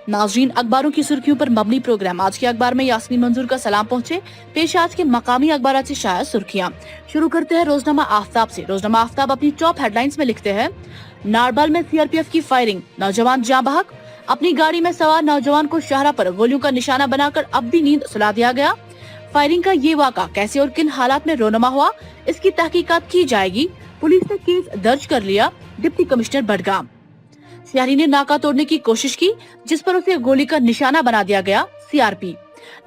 नाज़रीन, अखबारों की सुर्खियों पर मबनी प्रोग्राम आज के अखबार में यास्मीन मंजूर का सलाम पहुंचे। पेश आज के मकामी अखबार से शाया सुर्खियां। शुरू करते हैं रोजनामा आफ्ताब से। रोजनामा आफ्ताब अपनी टॉप हेडलाइंस में लिखते हैं, नारबल में सीआरपीएफ की फायरिंग, नौजवान जाँ बहक। अपनी गाड़ी में सवार नौजवान को शाहरा पर गोलियों का निशाना बनाकर अब भी नींद सुला दिया गया। फायरिंग का ये वाक़ा कैसे और किन हालात में रोनुमा हुआ, इसकी तहकीकात की जाएगी। पुलिस ने केस दर्ज कर लिया। Deputy commissioner Budgam. शहरी ने नाका तोड़ने की कोशिश की, जिस पर उसे गोली का निशाना बना दिया गया। सीआरपी।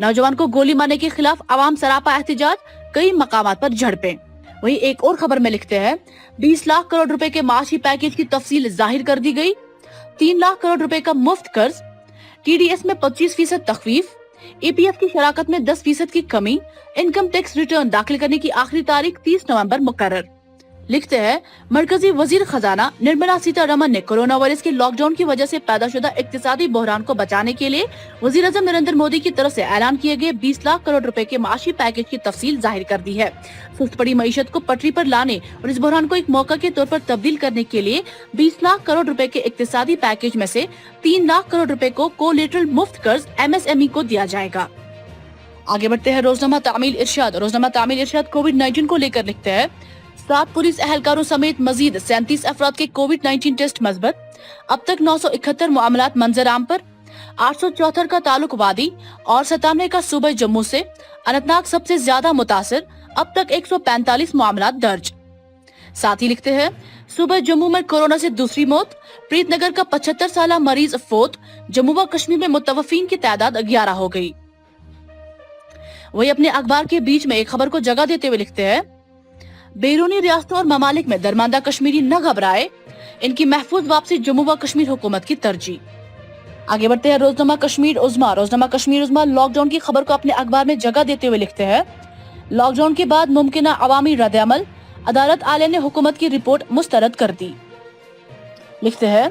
नौजवान को गोली मारने के खिलाफ आवाम सरापा एहतजाज, कई मकामात पर झड़पें। वहीं एक और खबर में लिखते हैं, 20 लाख करोड़ रुपए के माशी पैकेज की तफसील जाहिर कर दी गई। 3 लाख करोड़ रुपए का मुफ्त कर्ज, टीडीएस में 25% तखफीफ, एपीएफ की शराकत में 10% की कमी, इनकम टैक्स रिटर्न दाखिल करने की आखिरी तारीख 30 नवंबर मुकर्रर। लिखते हैं, मरकजी वजीर खजाना निर्मला सीतारमन ने कोरोना वायरस के लॉकडाउन की वजह से पैदाशुदा इक्तिसादी बहरान को बचाने के लिए वजीर आजम नरेंद्र मोदी की तरफ से ऐलान किए गए 20 लाख करोड़ रुपए के माशी पैकेज की तफसील जाहिर कर दी है। सुस्त पड़ी मईशत को पटरी पर लाने और इस बहरान को एक मौका के तौर पर तब्दील करने के लिए 20 लाख करोड़ रुपए के इक्तिसादी पैकेज में से 3 लाख करोड़ रुपए को कोलेटरल मुफ्त कर्ज एमएसएमई को दिया जाएगा। आगे बढ़ते हैं रोजनामा तामील इरशाद। रोजनामा तामील इरशाद कोविड-19 को लेकर लिखते हैं, 7 पुलिस एहलकारों समेत मजीद 37 अफराद के कोविड-19 टेस्ट मस्बत। अब तक 971 मामलात मंजराम पर। 874 का ताल्लुक वादी और 97 का सूबे जम्मू से। अनंतनाग सबसे ज्यादा मुतासिर, अब तक 145 मामलात दर्ज। साथ ही लिखते हैं, सूबे जम्मू में कोरोना से दूसरी मौत, प्रीतनगर का 75 साल मरीज फोत। जम्मू व कश्मीर में मुतवफीन की तादाद 11 हो गई। वही अपने अखबार के बीच में एक खबर को जगह देते हुए लिखते हैं, बैरूनी रियासतों और ममालिक में दरमांदा कश्मीरी न घबराए, इनकी महफूज वापसी जम्मू व कश्मीर हुकूमत की तरजीह। आगे बढ़ते हैं रोजनामा कश्मीर उज़्मा। रोजनामा कश्मीर उज़्मा लॉकडाउन की खबर को अपने अखबार में जगह देते हुए लिखते हैं, लॉकडाउन के बाद मुमकिना अवामी रद्द-ए-अमल, अदालत आलिया ने हुकूमत की रिपोर्ट मुस्तरद कर दी। लिखते हैं,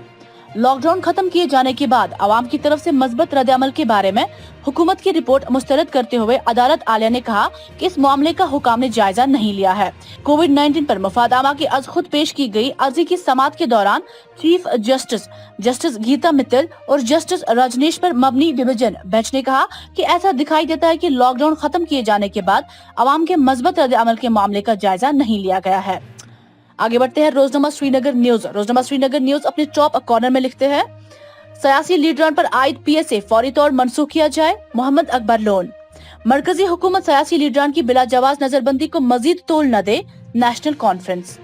लॉकडाउन खत्म किए जाने के बाद आवाम की तरफ से मजबूत रद्द-ए-अमल के बारे में हुकूमत की रिपोर्ट मुस्तरद करते हुए अदालत आलिया ने कहा कि इस मामले का हुकाम ने जायजा नहीं लिया है। कोविड-19 पर मुफादामा की आज खुद पेश की गई अर्जी की समाअत के दौरान चीफ जस्टिस गीता मित्तल और जस्टिस रजनीश पर मबनी डिवीजन बेंच ने कहा कि ऐसा दिखाई देता है कि लॉकडाउन खत्म किए जाने के बाद आवाम के मजबूत रद्द-ए-अमल के मामले का जायजा नहीं लिया गया है। आगे बढ़ते हैं रोजनामा श्रीनगर न्यूज। रोजनामा श्रीनगर न्यूज अपने टॉप कॉर्नर में लिखते हैं, सियासी लीडरान पर आयद पीएसए फौरी तौर मनसूख किया जाए। मोहम्मद अकबर लोन। मरकजी हुकूमत सियासी लीडरान की बिला जवाज नजरबंदी को मजीद तोल न दे, नेशनल कॉन्फ्रेंस।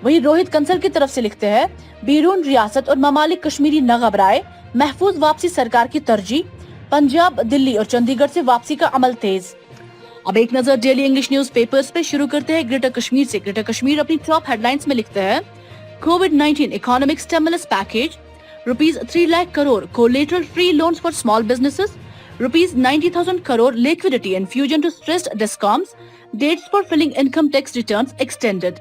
वही रोहित कंसल की तरफ से लिखते हैं, बैरून रियासत और ममालिक कश्मीरी न घबराए, महफूज वापसी सरकार की तरजीह। पंजाब, दिल्ली और चंडीगढ़ से वापसी का अमल तेज। अब एक नजर डेली इंग्लिश न्यूज पेपर्स पे शुरू करते हैं ग्रेटर कश्मीर से। ग्रेटर कश्मीर अपनी टॉप हेडलाइंस में लिखते हैं, कोविड-19 economic stimulus package, ₹3 lakh crore collateral free loans for small businesses, ₹90,000 crore liquidity infusion to stressed discoms, dates for filing income tax returns extended.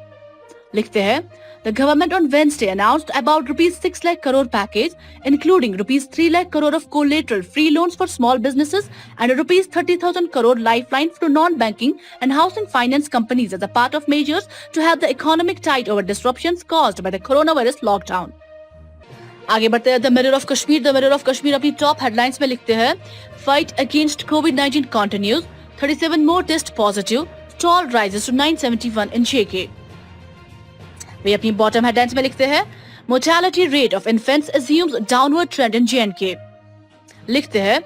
लिखते हैं, The government on Wednesday announced about ₹6 lakh crore package, including ₹3 lakh crore of collateral free loans for small businesses and a ₹30,000 crore lifeline to non-banking and housing finance companies as a part of measures to help the economic tide over disruptions caused by the coronavirus lockdown. आगे बढ़ते हैं the mirror of Kashmir. The mirror of Kashmir अपनी top headlines में लिखते हैं, fight against covid continues, 37 more test positive, toll rises to 971 in JK. वे अपनी bottom headlines में लिखते हैं, mortality rate of infants assumes downward trend in J&K. लिखते हैं,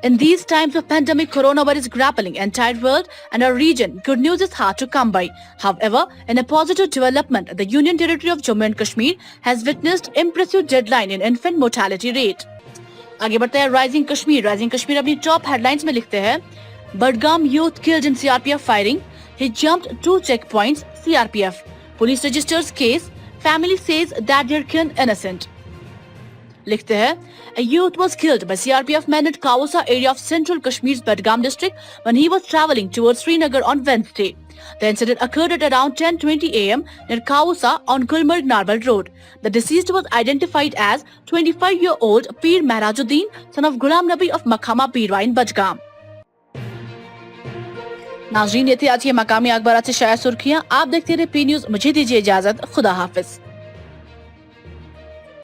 in these times of pandemic, coronavirus grappling entire world and our region, good news is hard to come by. However, in a positive development, the Union Territory of Jammu and Kashmir has witnessed impressive decline in infant mortality rate. आगे बढ़ते हैं rising Kashmir. Rising Kashmir अपनी top headlines में लिखते हैं, Budgam youth killed in CRPF firing, he jumped 2 checkpoints, CRPF. Police registers case, family says that their kin innocent. लिखते हैं, a youth was killed by CRPF men at Kawusa area of central Kashmir's Badgam district when he was travelling towards Srinagar on Wednesday. The incident occurred at around 10:20 a.m. near Kawusa on Gulmarg-Narwal Road. The deceased was identified as 25-year-old Peer Mehrajuddin, son of Ghulam Nabi of Makhama Peerwa in Badgam. नाज़रीन, ये थी आज ये मकामी अखबार से शाया सुर्खियां। आप देखते रहे पी न्यूज। मुझे दीजिए इजाजत। खुदा हाफिज।